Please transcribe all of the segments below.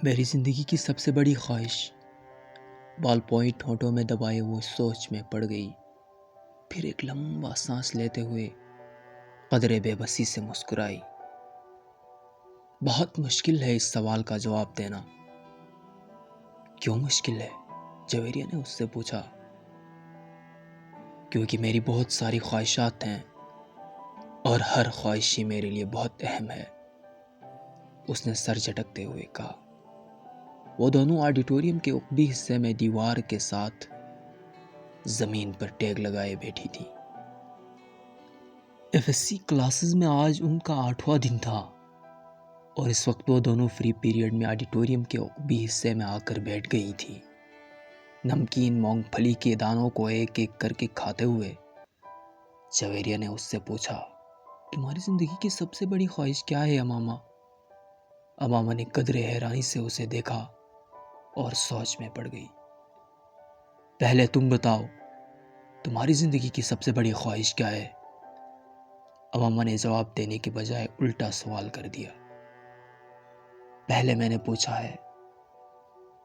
میری زندگی کی سب سے بڑی خواہش بال پوائنٹ ہونٹوں میں دبائے وہ سوچ میں پڑ گئی، پھر ایک لمبا سانس لیتے ہوئے قدرے بے بسی سے مسکرائی۔ بہت مشکل ہے اس سوال کا جواب دینا۔ کیوں مشکل ہے؟ جویریہ نے اس سے پوچھا۔ کیونکہ میری بہت ساری خواہشات ہیں اور ہر خواہش ہی میرے لیے بہت اہم ہے، اس نے سر جھٹکتے ہوئے کہا۔ وہ دونوں آڈیٹوریم کے عقبی حصے میں دیوار کے ساتھ زمین پر ٹیگ لگائے بیٹھی تھی۔ ایف ایس سی کلاسز میں آج ان کا 8واں دن تھا اور اس وقت وہ دونوں فری پیریڈ میں آڈیٹوریم کے عقبی حصے میں آ کر بیٹھ گئی تھی، نمکین مونگ پھلی کے دانوں کو ایک ایک کر کے کھاتے ہوئے۔ جویریہ نے اس سے پوچھا، تمہاری زندگی کی سب سے بڑی خواہش کیا ہے اماما؟ اماما نے قدرے حیرانی سے اسے دیکھا اور سوچ میں پڑ گئی۔ پہلے تم بتاؤ، تمہاری زندگی کی سب سے بڑی خواہش کیا ہے؟ اماما نے جواب دینے کے بجائے الٹا سوال کر دیا۔ پہلے میں نے پوچھا ہے،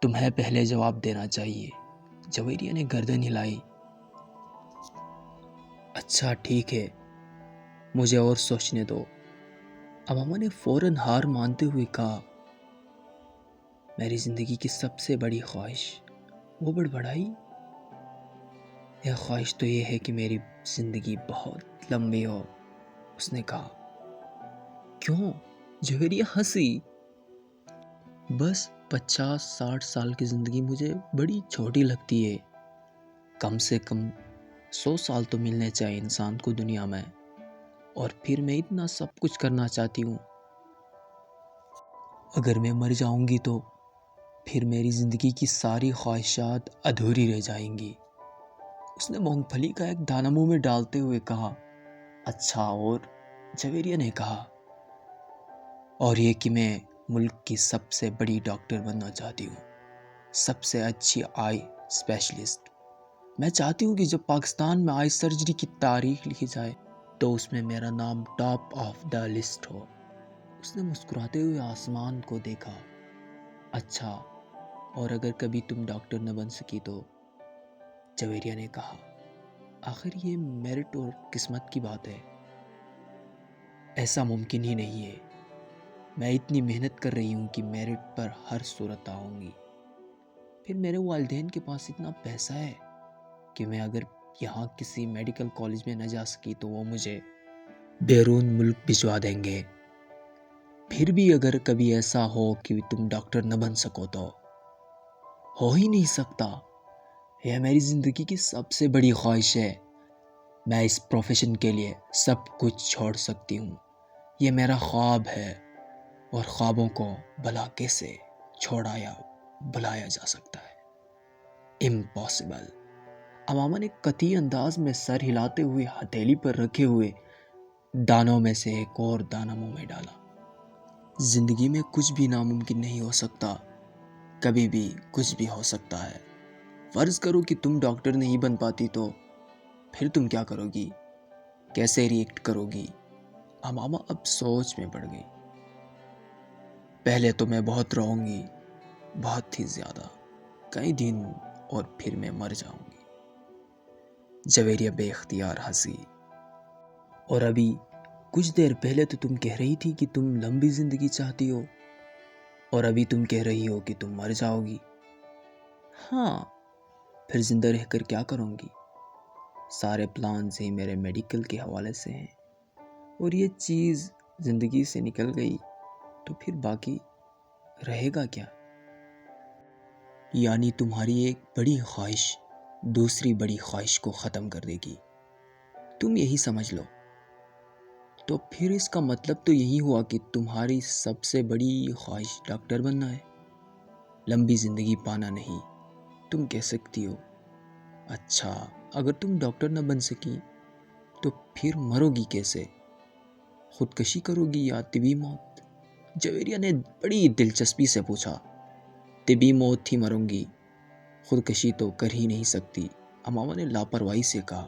تمہیں پہلے جواب دینا چاہیے، جویریہ نے گردن ہلائی۔ اچھا ٹھیک ہے، مجھے اور سوچنے دو، اماما نے فوراً ہار مانتے ہوئے کہا۔ میری زندگی کی سب سے بڑی خواہش، وہ بڑبڑائی۔ یہ خواہش تو یہ ہے کہ میری زندگی بہت لمبی ہو، اس نے کہا۔ کیوں؟ جویریہ ہنسی۔ بس 50-60 سال کی زندگی مجھے بڑی چھوٹی لگتی ہے۔ کم سے کم 100 سال تو ملنے چاہیے انسان کو دنیا میں، اور پھر میں اتنا سب کچھ کرنا چاہتی ہوں۔ اگر میں مر جاؤں گی تو پھر میری زندگی کی ساری خواہشات ادھوری رہ جائیں گی، اس نے مونگ پھلی کا ایک دانہ منہ میں ڈالتے ہوئے کہا۔ اچھا، اور؟ جویریہ نے کہا۔ اور یہ کہ میں ملک کی سب سے بڑی ڈاکٹر بننا چاہتی ہوں، سب سے اچھی آئی اسپیشلسٹ۔ میں چاہتی ہوں کہ جب پاکستان میں آئی سرجری کی تاریخ لکھی جائے تو اس میں میرا نام ٹاپ آف دا لسٹ ہو۔ اس نے مسکراتے ہوئے آسمان کو دیکھا۔ اچھا، اور اگر کبھی تم ڈاکٹر نہ بن سکی تو؟ جویریہ نے کہا۔ آخر یہ میرٹ اور قسمت کی بات ہے، ایسا ممکن ہی نہیں ہے۔ میں اتنی محنت کر رہی ہوں کہ میرٹ پر ہر صورت آؤں گی۔ پھر میرے والدین کے پاس اتنا پیسہ ہے کہ میں اگر یہاں کسی میڈیکل کالج میں نہ جا سکی تو وہ مجھے بیرون ملک بھجوا دیں گے۔ پھر بھی اگر کبھی ایسا ہو کہ تم ڈاکٹر نہ بن سکو تو؟ ہو ہی نہیں سکتا، یہ میری زندگی کی سب سے بڑی خواہش ہے۔ میں اس پروفیشن کے لیے سب کچھ چھوڑ سکتی ہوں، یہ میرا خواب ہے، اور خوابوں کو بھلا کیسے چھوڑا یا بھلایا جا سکتا ہے؟ امپاسبل۔ اماما نے قطعی انداز میں سر ہلاتے ہوئے ہتھیلی پر رکھے ہوئے دانوں میں سے ایک اور دانہ منہ میں ڈالا۔ زندگی میں کچھ بھی ناممکن نہیں ہو سکتا، کبھی بھی کچھ بھی ہو سکتا ہے۔ فرض کرو کہ تم ڈاکٹر نہیں بن پاتی تو پھر تم کیا کرو گی؟ کیسے ریئیکٹ کرو گی؟ اماما اب سوچ میں پڑ گئی۔ پہلے تو میں بہت روؤں گی، بہت ہی زیادہ، کئی دن، اور پھر میں مر جاؤں گی۔ جویریہ بے اختیار ہنسی۔ اور ابھی کچھ دیر پہلے تو تم کہہ رہی تھی کہ تم لمبی زندگی چاہتی ہو، اور ابھی تم کہہ رہی ہو کہ تم مر جاؤ گی۔ ہاں، پھر زندہ رہ کر کیا کروں گی؟ سارے پلانز ہی میرے میڈیکل کے حوالے سے ہیں، اور یہ چیز زندگی سے نکل گئی تو پھر باقی رہے گا کیا؟ یعنی تمہاری ایک بڑی خواہش دوسری بڑی خواہش کو ختم کر دے گی، تم یہی سمجھ لو۔ تو پھر اس کا مطلب تو یہی ہوا کہ تمہاری سب سے بڑی خواہش ڈاکٹر بننا ہے، لمبی زندگی پانا نہیں، تم کہہ سکتی ہو۔ اچھا، اگر تم ڈاکٹر نہ بن سکی تو پھر مرو گی کیسے؟ خودکشی کرو گی یا طبی موت؟ جویریہ نے بڑی دلچسپی سے پوچھا۔ طبی موت ہی مروں گی، خودکشی تو کر ہی نہیں سکتی، اماما نے لاپرواہی سے کہا۔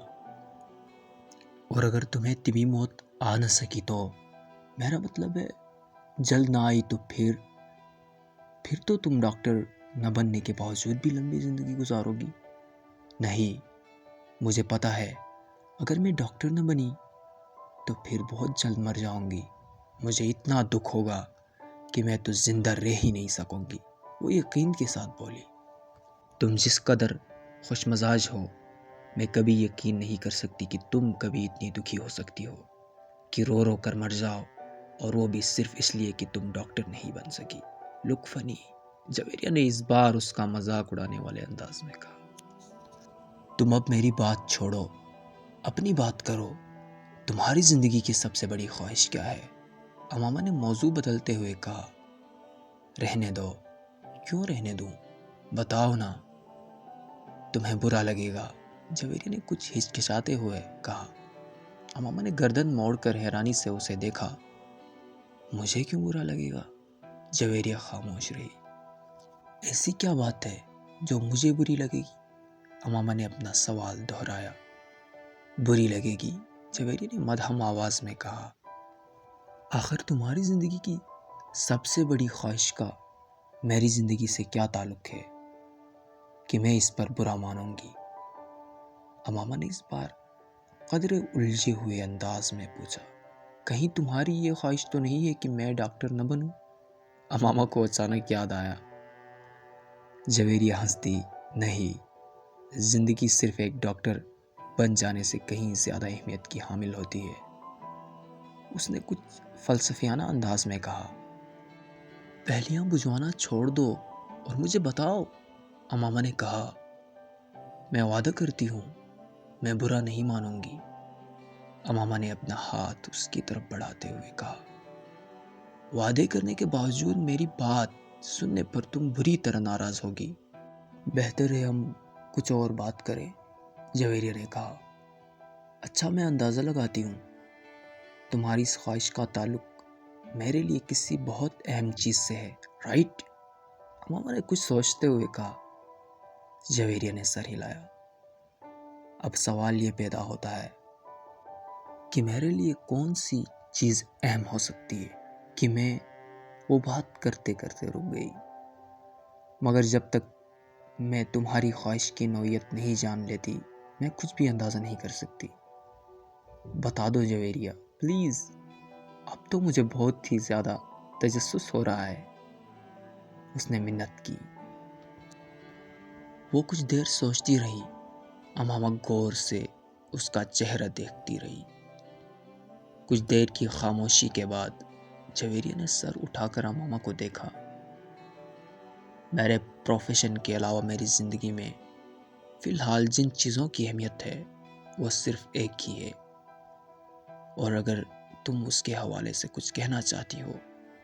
اور اگر تمہیں طبی موت آ نہ سکی تو؟ میرا مطلب ہے جلد نہ آئی تو پھر؟ پھر تو تم ڈاکٹر نہ بننے کے باوجود بھی لمبی زندگی گزارو گی۔ نہیں، مجھے پتا ہے اگر میں ڈاکٹر نہ بنی تو پھر بہت جلد مر جاؤں گی۔ مجھے اتنا دکھ ہوگا کہ میں تو زندہ رہ ہی نہیں سکوں گی، وہ یقین کے ساتھ بولی۔ تم جس قدر خوش مزاج ہو، میں کبھی یقین نہیں کر سکتی کہ تم کبھی اتنی دکھی ہو سکتی ہو کہ رو رو کر مر جاؤ، اور وہ بھی صرف اس لیے کہ تم ڈاکٹر نہیں بن سکی۔ لک فنی، جویریہ نے اس بار اس کا مذاق اڑانے والے انداز میں کہا۔ تم اب میری بات چھوڑو، اپنی بات کرو۔ تمہاری زندگی کی سب سے بڑی خواہش کیا ہے؟ اماما نے موضوع بدلتے ہوئے کہا۔ رہنے دو۔ کیوں رہنے دوں؟ بتاؤ نا۔ تمہیں برا لگے گا، جویریہ نے کچھ ہچکچاتے ہوئے کہا۔ اماما نے گردن موڑ کر حیرانی سے اسے دیکھا۔ مجھے کیوں برا لگے گا؟ جویریہ خاموش رہی۔ ایسی کیا بات ہے جو مجھے بری لگے گی؟ اماما نے اپنا سوال دہرایا۔ بری لگے گی، جویریہ نے مدھم آواز میں کہا۔ آخر تمہاری زندگی کی سب سے بڑی خواہش کا میری زندگی سے کیا تعلق ہے کہ میں اس پر برا مانوں گی؟ اماما نے اس بار قدرے الجھے ہوئے انداز میں پوچھا۔ کہیں تمہاری یہ خواہش تو نہیں ہے کہ میں ڈاکٹر نہ بنوں؟ اماما کو اچانک یاد آیا۔ جویریہ ہنس دی۔ نہیں، زندگی صرف ایک ڈاکٹر بن جانے سے کہیں زیادہ اہمیت کی حامل ہوتی ہے، اس نے کچھ فلسفیانہ انداز میں کہا۔ پہلیاں بجھوانا چھوڑ دو اور مجھے بتاؤ، اماما نے کہا۔ میں وعدہ کرتی ہوں میں برا نہیں مانوں گی، اماما نے اپنا ہاتھ اس کی طرف بڑھاتے ہوئے کہا۔ وعدے کرنے کے باوجود میری بات سننے پر تم بری طرح ناراض ہوگی۔ بہتر ہے ہم کچھ اور بات کریں، جویریہ نے کہا۔ اچھا، میں اندازہ لگاتی ہوں تمہاری اس خواہش کا تعلق میرے لیے کسی بہت اہم چیز سے ہے، رائٹ؟ اماما نے کچھ سوچتے ہوئے کہا۔ جویریہ نے سر ہلایا۔ اب سوال یہ پیدا ہوتا ہے کہ میرے لیے کون سی چیز اہم ہو سکتی ہے کہ میں وہ بات کرتے کرتے رک گئی۔ مگر جب تک میں تمہاری خواہش کی نوعیت نہیں جان لیتی، میں کچھ بھی اندازہ نہیں کر سکتی۔ بتا دو جویریہ، پلیز۔ اب تو مجھے بہت ہی زیادہ تجسس ہو رہا ہے، اس نے منت کی۔ وہ کچھ دیر سوچتی رہی۔ اماما غور سے اس کا چہرہ دیکھتی رہی۔ کچھ دیر کی خاموشی کے بعد جویریہ نے سر اٹھا کر اماما کو دیکھا۔ میرے پروفیشن کے علاوہ میری زندگی میں فی الحال جن چیزوں کی اہمیت ہے وہ صرف ایک ہی ہے، اور اگر تم اس کے حوالے سے کچھ کہنا چاہتی ہو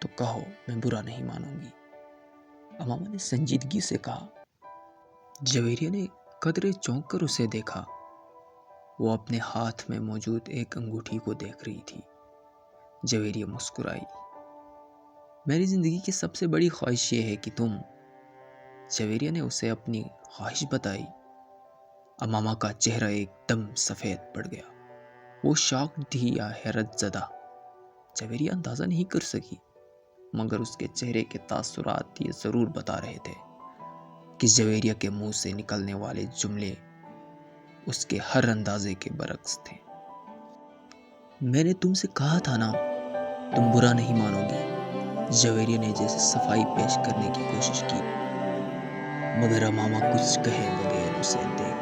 تو کہو، میں برا نہیں مانوں گی، اماما نے سنجیدگی سے کہا۔ جویریہ نے قدرے چونک کر اسے دیکھا۔ وہ اپنے ہاتھ میں موجود ایک انگوٹھی کو دیکھ رہی تھی۔ جویریہ مسکرائی۔ میری زندگی کی سب سے بڑی خواہش یہ ہے کہ تم، جویریہ نے اسے اپنی خواہش بتائی۔ اماما کا چہرہ ایک دم سفید پڑ گیا۔ وہ شاکڈ تھی یا حیرت زدہ، جویریہ اندازہ نہیں کر سکی، مگر اس کے چہرے کے تاثرات یہ ضرور بتا رہے تھے کہ جویریہ کے منہ سے نکلنے والے جملے اس کے ہر اندازے کے برعکس تھے۔ میں نے تم سے کہا تھا نا، تم برا نہیں مانو گی، جویریہ نے جیسے صفائی پیش کرنے کی کوشش کی، مگر اماما کچھ کہے بغیر اسے دیکھ